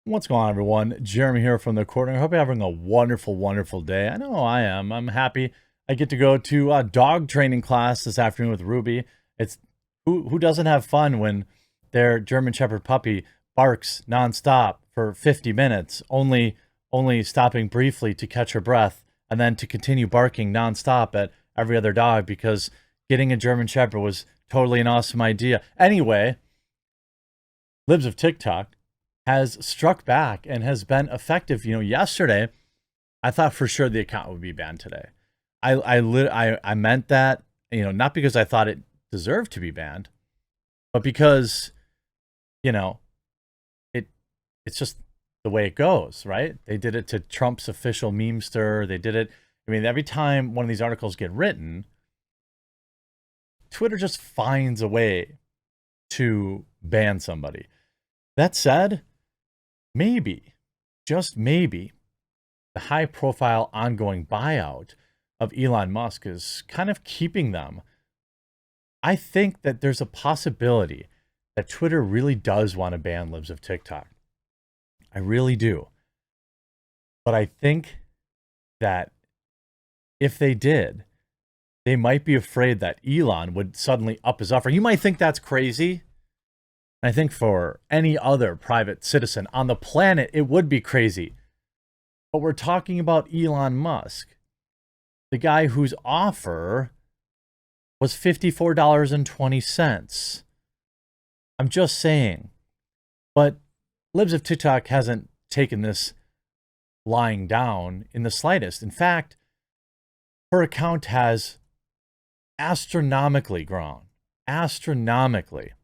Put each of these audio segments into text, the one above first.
What's going on, everyone? Jeremy here from the corner. I hope you're having a wonderful, wonderful day. I know I am. I'm happy. I get to go to a dog training class this afternoon with Ruby. It's who doesn't have fun when their German Shepherd puppy barks nonstop for 50 minutes, only stopping briefly to catch her breath, and then to continue barking nonstop at every other dog because getting a German Shepherd was totally an awesome idea. Anyway, Libs of TikTok has struck back and has been effective. You know, yesterday, I thought for sure the account would be banned today. I meant that, you know, not because I thought it deserved to be banned, but because, you know, it's just the way it goes, right? They did it to Trump's official memester. They did it. I mean, every time one of these articles get written, Twitter just finds a way to ban somebody. That said, maybe, just maybe, the high-profile ongoing buyout of Elon Musk is kind of keeping them. I think that there's a possibility that Twitter really does want to ban Libs of TikTok. I really do. But I think that if they did, they might be afraid that Elon would suddenly up his offer. You might think that's crazy. I think for any other private citizen on the planet, it would be crazy. But we're talking about Elon Musk, the guy whose offer was $54.20. I'm just saying. But Libs of TikTok hasn't taken this lying down in the slightest. In fact, her account has astronomically grown. Astronomically.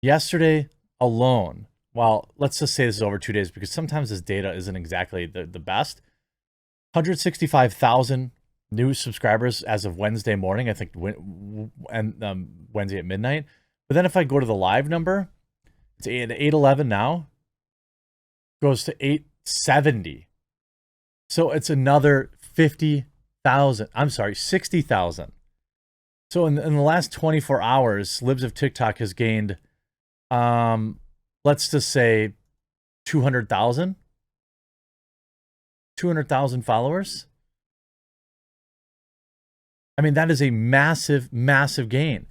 Yesterday alone, well, let's just say this is over 2 days because sometimes this data isn't exactly the best. 165,000 new subscribers as of Wednesday morning, I think, and Wednesday at midnight. But then if I go to the live number, it's 811 now, goes to 870. So it's another 50,000. I'm sorry, 60,000. So in the last 24 hours, Libs of TikTok has gained, let's just say 200,000 followers. I mean, that is a massive, massive gain.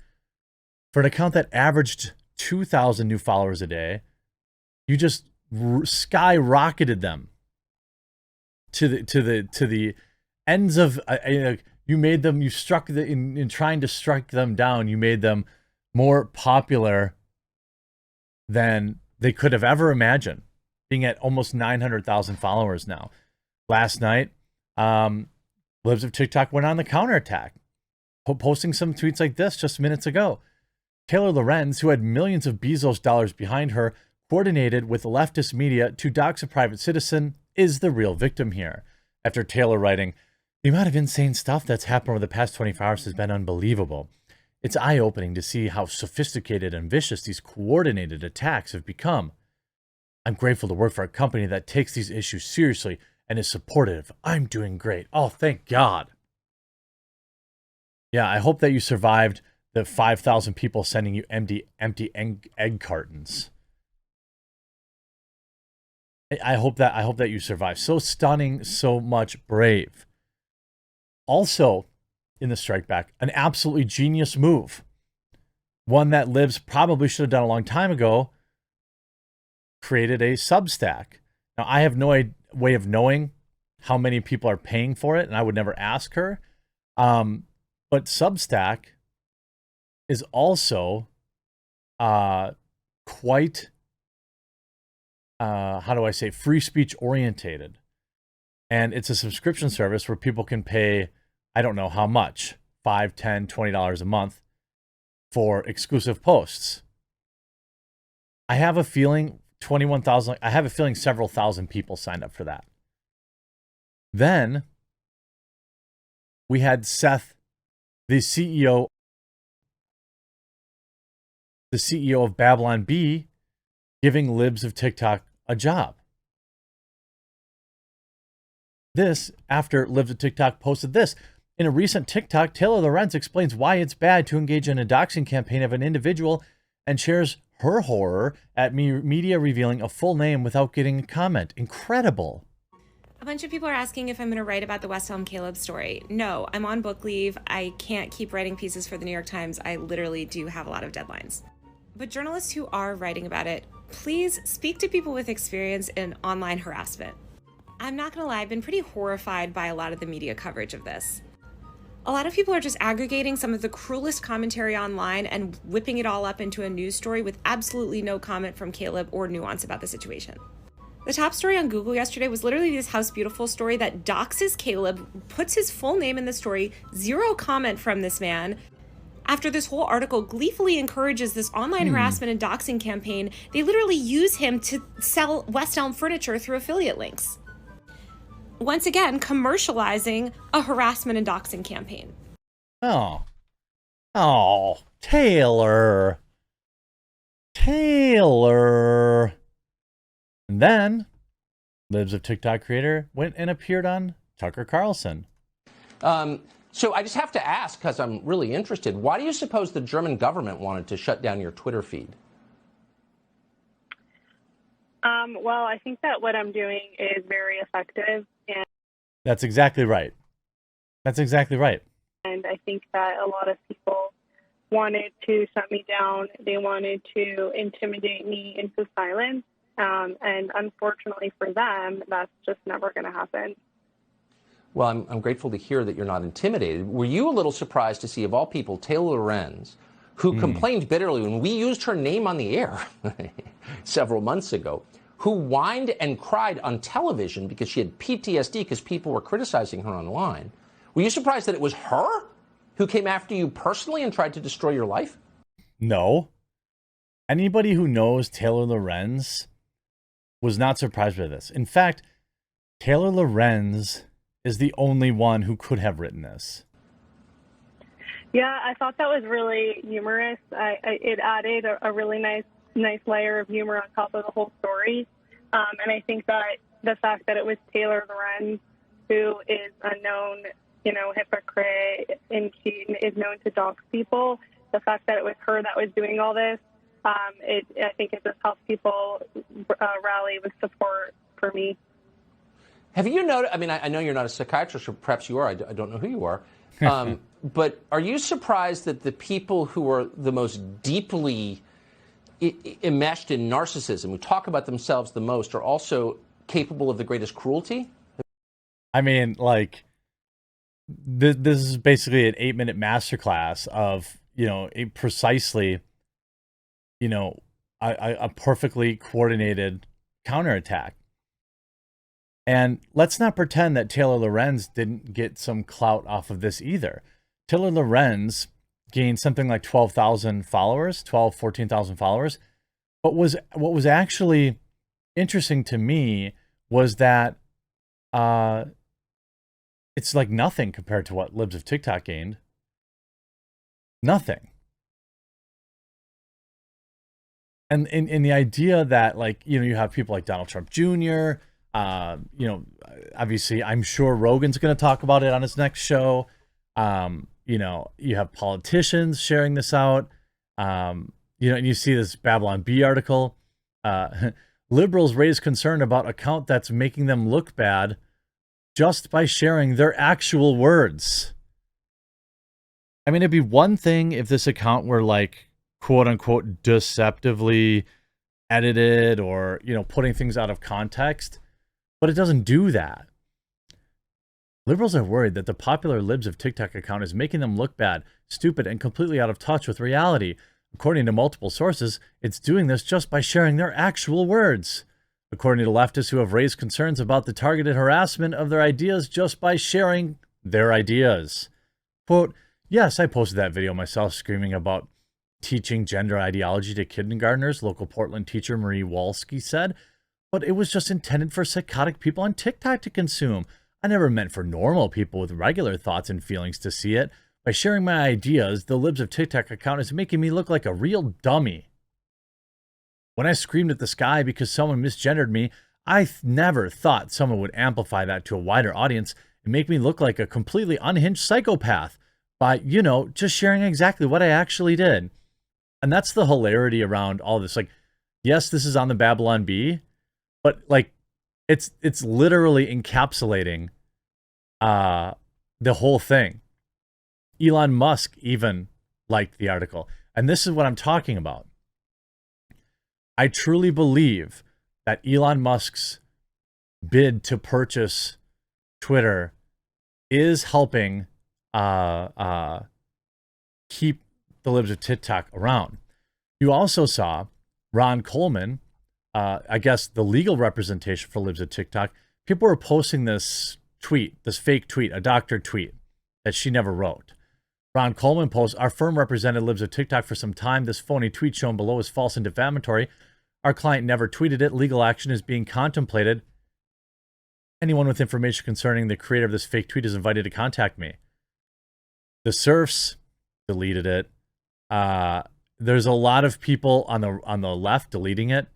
For an account that averaged 2,000 new followers a day, you just skyrocketed them to the ends of, you made them, you struck the, in trying to strike them down, you made them more popular than they could have ever imagined, being at almost 900,000 followers now. Last night, Libs of TikTok went on the counterattack, posting some tweets like this just minutes ago. Taylor Lorenz, who had millions of Bezos dollars behind her, coordinated with leftist media to dox a private citizen, is the real victim here. After Taylor writing, "The amount of insane stuff that's happened over the past 24 hours has been unbelievable. It's eye-opening to see how sophisticated and vicious these coordinated attacks have become. I'm grateful to work for a company that takes these issues seriously and is supportive. I'm doing great. Oh, thank God." Yeah, I hope that you survived the 5,000 people sending you empty egg cartons. I hope that you survived. So stunning, so much brave. Also, in the strike back, an absolutely genius move. One that Libs probably should have done a long time ago. Created a Substack. Now, I have no way of knowing how many people are paying for it, and I would never ask her. But Substack is also quite, how do I say, free speech orientated. And it's a subscription service where people can pay, I don't know how much, $5, $10, $20 a month for exclusive posts. I have a feeling 21,000, I have a feeling several thousand people signed up for that. Then we had Seth, the CEO of Babylon Bee, giving Libs of TikTok a job. This after Libs of TikTok posted this. In a recent TikTok, Taylor Lorenz explains why it's bad to engage in a doxing campaign of an individual and shares her horror at media revealing a full name without getting a comment. Incredible. A bunch of people are asking if I'm going to write about the West Elm Caleb story. No, I'm on book leave. I can't keep writing pieces for the New York Times. I literally do have a lot of deadlines. But journalists who are writing about it, please speak to people with experience in online harassment. I'm not going to lie, I've been pretty horrified by a lot of the media coverage of this. A lot of people are just aggregating some of the cruelest commentary online and whipping it all up into a news story with absolutely no comment from Caleb or nuance about the situation. The top story on Google yesterday was literally this House Beautiful story that doxes Caleb, puts his full name in the story, zero comment from this man. After this whole article gleefully encourages this online harassment and doxing campaign, they literally use him to sell West Elm furniture through affiliate links. Once again, commercializing a harassment and doxing campaign. Oh, Taylor. And then, Libs of TikTok creator went and appeared on Tucker Carlson. So I just have to ask, because I'm really interested, why do you suppose the German government wanted to shut down your Twitter feed? Well, I think that what I'm doing is very effective. And That's exactly right. And I think that a lot of people wanted to shut me down. They wanted to intimidate me into silence. And unfortunately for them, that's just never going to happen. Well, I'm grateful to hear that you're not intimidated. Were you a little surprised to see, of all people, Taylor Lorenz, who complained bitterly when we used her name on the air several months ago, who whined and cried on television because she had PTSD because people were criticizing her online? Were you surprised that it was her who came after you personally and tried to destroy your life? No. Anybody who knows Taylor Lorenz was not surprised by this. In fact, Taylor Lorenz is the only one who could have written this. Yeah, I thought that was really humorous. It added a really nice layer of humor on top of the whole story. And I think that the fact that it was Taylor Lorenz, who is a known, hypocrite, and she is known to dox people, the fact that it was her that was doing all this, I think it just helps people rally with support for me. Have you noticed, I know you're not a psychiatrist, or perhaps you are, I don't know who you are, but are you surprised that the people who are the most deeply enmeshed in narcissism, who talk about themselves the most, are also capable of the greatest cruelty? This is basically an 8-minute masterclass of, precisely, a perfectly coordinated counterattack. And let's not pretend that Taylor Lorenz didn't get some clout off of this either. Taylor Lorenz gained something like 12,000 followers, 14,000 followers. But what was actually interesting to me was that it's like nothing compared to what Libs of TikTok gained. Nothing. And in the idea that, you have people like Donald Trump Jr., obviously, I'm sure Rogan's going to talk about it on his next show. You have politicians sharing this out. And you see this Babylon Bee article. Liberals raise concern about account that's making them look bad just by sharing their actual words. It'd be one thing if this account were quote unquote deceptively edited or, putting things out of context. But it doesn't do that. Liberals are worried that the popular Libs of TikTok account is making them look bad, stupid, and completely out of touch with reality. According to multiple sources, it's doing this just by sharing their actual words. According to leftists who have raised concerns about the targeted harassment of their ideas just by sharing their ideas. Quote, yes, I posted that video myself screaming about teaching gender ideology to kindergartners, local Portland teacher Marie Walski said. But it was just intended for psychotic people on TikTok to consume. I never meant for normal people with regular thoughts and feelings to see it. By sharing my ideas, the Libs of TikTok account is making me look like a real dummy. When I screamed at the sky because someone misgendered me, I never thought someone would amplify that to a wider audience and make me look like a completely unhinged psychopath by, just sharing exactly what I actually did. And that's the hilarity around all this. Like, yes, this is on the Babylon Bee, but like it's literally encapsulating the whole thing. Elon Musk even liked the article. And this is what I'm talking about. I truly believe that Elon Musk's bid to purchase Twitter is helping keep the libs of TikTok around. You also saw Ron Coleman, I guess the legal representation for libs of TikTok. People were posting this tweet, this fake tweet, a doctored tweet that she never wrote. Ron Coleman posts, our firm represented libs of TikTok for some time. This phony tweet shown below is false and defamatory. Our client never tweeted it. Legal action is being contemplated. Anyone with information concerning the creator of this fake tweet is invited to contact me. The serfs deleted it. There's a lot of people on the left deleting it.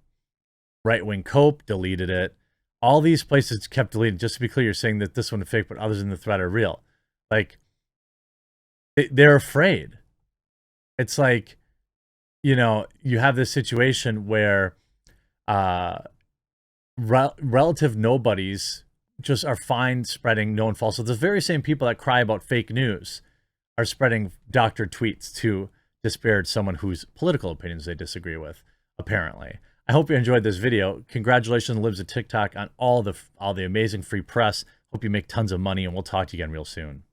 Right-wing Cope deleted it. All these places kept deleting. Just to be clear, you're saying that this one is fake, but others in the thread are real. Like, they're afraid. It's like, you know, you have this situation where relative nobodies just are fine spreading known false. So the very same people that cry about fake news are spreading doctored tweets to disparage someone whose political opinions they disagree with, apparently. I hope you enjoyed this video. Congratulations, Libs of TikTok, on all the amazing free press. Hope you make tons of money, and we'll talk to you again real soon.